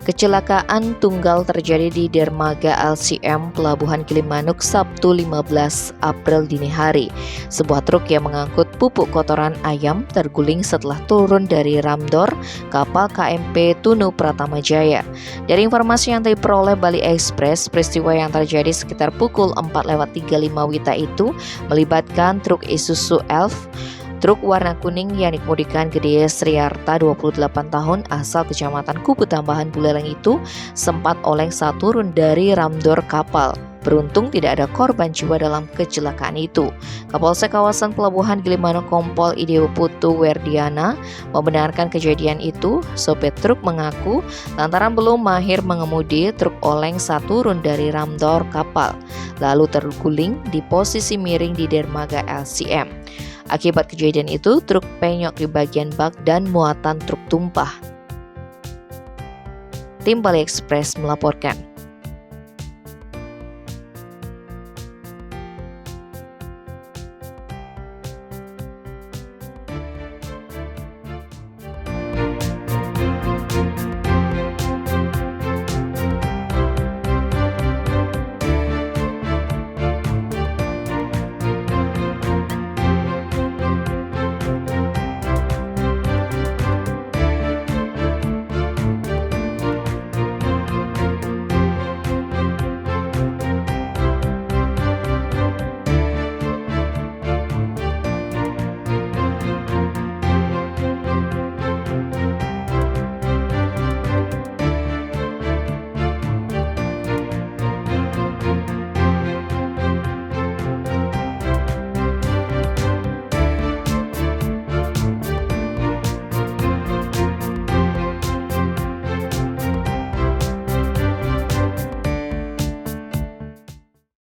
Kecelakaan tunggal terjadi di dermaga LCM Pelabuhan Gilimanuk Sabtu 15 April dini hari. Sebuah truk yang mengangkut pupuk kotoran ayam terguling setelah turun dari ramdor kapal KMP Tunu Pratama Jaya. Dari informasi yang diperoleh Bali Express, peristiwa yang terjadi sekitar pukul 4:35 WITA itu melibatkan truk Isuzu Elf. Truk warna kuning yang dikemudikan Gede Sriarta 28 tahun asal Kecamatan Kubu Tambahan Buleleng itu sempat oleng saat turun dari ramdor kapal. Beruntung tidak ada korban jiwa dalam kecelakaan itu. Kapolsek kawasan Pelabuhan Gilimanuk Kompol Ideo Putu Werdiana membenarkan kejadian itu. Sopir truk mengaku lantaran belum mahir mengemudi, truk oleng saat turun dari ramdor kapal, lalu terguling di posisi miring di dermaga LCM. Akibat kejadian itu, truk penyok di bagian bak dan muatan truk tumpah. Tim Bali Express melaporkan.